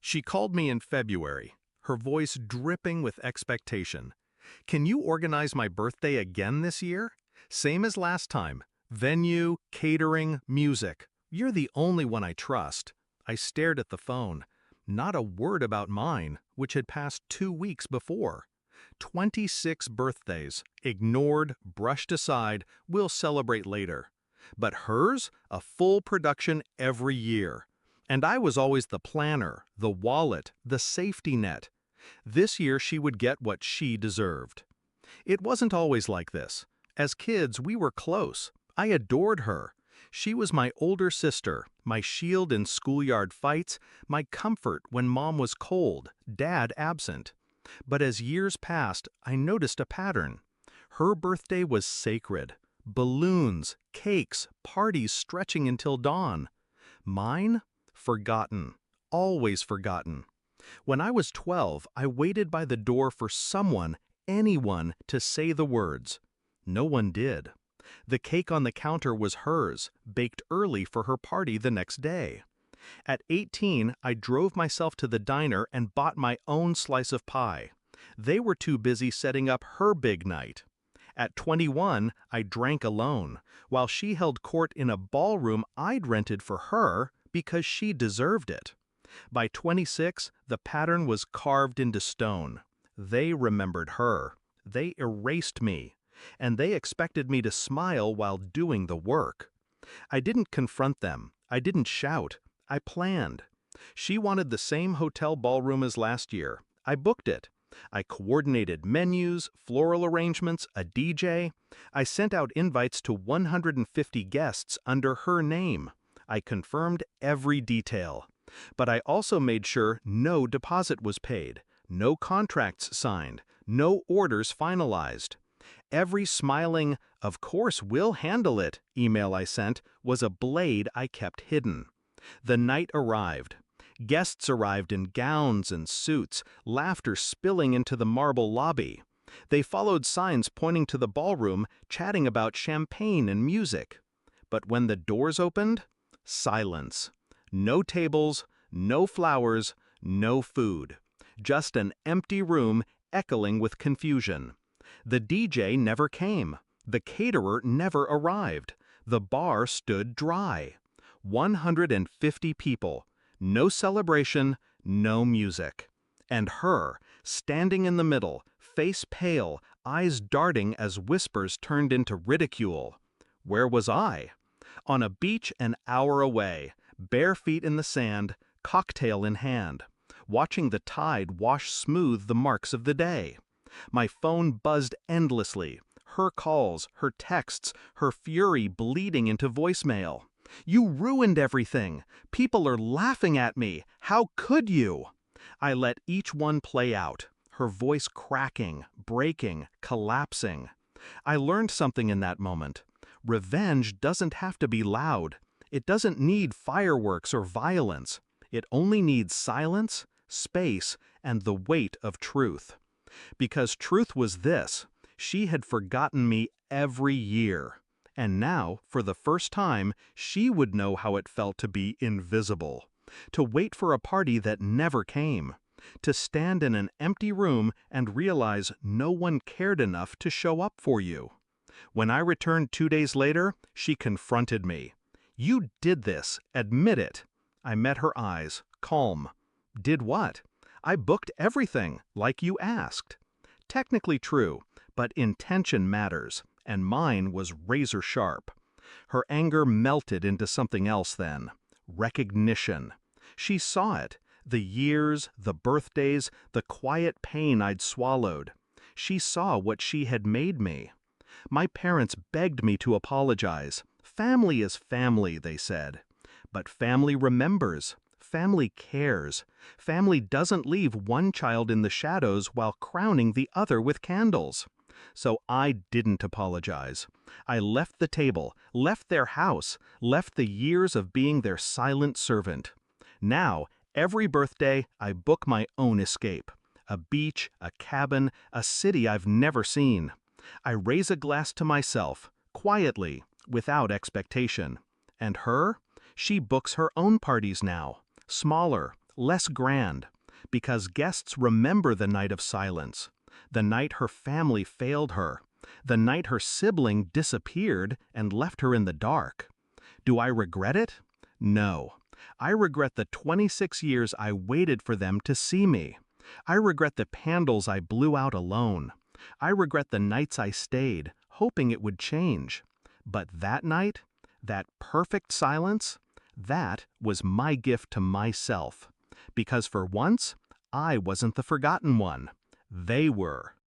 She called me in February, her voice dripping with expectation. Can you organize my birthday again this year? Same as last time. Venue, catering, music. You're the only one I trust. I stared at the phone. Not a word about mine, which had passed 2 weeks before. 26 birthdays, ignored, brushed aside, we'll celebrate later. But hers, a full production every year. And I was always the planner, the wallet, the safety net. This year she would get what she deserved. It wasn't always like this. As kids, we were close. I adored her. She was my older sister, my shield in schoolyard fights, my comfort when mom was cold, dad absent. But as years passed, I noticed a pattern. Her birthday was sacred. Balloons, cakes, parties stretching until dawn. Mine? Forgotten. Always forgotten. When I was 12, I waited by the door for someone, anyone, to say the words. No one did. The cake on the counter was hers, baked early for her party the next day. At 18, I drove myself to the diner and bought my own slice of pie. They were too busy setting up her big night. At 21, I drank alone, while she held court in a ballroom I'd rented for her because she deserved it. By 26, the pattern was carved into stone. They remembered her. They erased me. And they expected me to smile while doing the work. I didn't confront them. I didn't shout. I planned. She wanted the same hotel ballroom as last year. I booked it. I coordinated menus, floral arrangements, a DJ. I sent out invites to 150 guests under her name. I confirmed every detail. But I also made sure no deposit was paid, no contracts signed, no orders finalized. Every smiling, "Of course we'll handle it," email I sent was a blade I kept hidden. The night arrived. Guests arrived in gowns and suits, laughter spilling into the marble lobby. They followed signs pointing to the ballroom, chatting about champagne and music. But when the doors opened, silence. No tables, no flowers, no food. Just an empty room echoing with confusion. The DJ never came. The caterer never arrived. The bar stood dry. 150 people. No celebration, no music. And her, standing in the middle, face pale, eyes darting as whispers turned into ridicule. Where was I? On a beach an hour away, bare feet in the sand, cocktail in hand, watching the tide wash smooth the marks of the day. My phone buzzed endlessly, her calls, her texts, her fury bleeding into voicemail. "You ruined everything. People are laughing at me. How could you?" I let each one play out, her voice cracking, breaking, collapsing. I learned something in that moment. Revenge doesn't have to be loud. It doesn't need fireworks or violence. It only needs silence, space, and the weight of truth. Because truth was this: she had forgotten me every year. And now, for the first time, she would know how it felt to be invisible. To wait for a party that never came. To stand in an empty room and realize no one cared enough to show up for you. When I returned 2 days later, she confronted me. "You did this. Admit it." I met her eyes, calm. "Did what?" "I booked everything, like you asked." Technically true, but intention matters, and mine was razor sharp. Her anger melted into something else then. Recognition. She saw it. The years, the birthdays, the quiet pain I'd swallowed. She saw what she had made me. My parents begged me to apologize. Family is family, they said. But family remembers. Family cares. Family doesn't leave one child in the shadows while crowning the other with candles. So I didn't apologize. I left the table, left their house, left the years of being their silent servant. Now, every birthday, I book my own escape. A beach, a cabin, a city I've never seen. I raise a glass to myself, quietly, without expectation. And her? She books her own parties now. Smaller, less grand, because guests remember the night of silence, the night her family failed her, the night her sibling disappeared and left her in the dark. Do I regret it? No. I regret the 26 years I waited for them to see me. I regret the candles I blew out alone. I regret the nights I stayed, hoping it would change. But that night, that perfect silence, that was my gift to myself. Because for once, I wasn't the forgotten one. They were.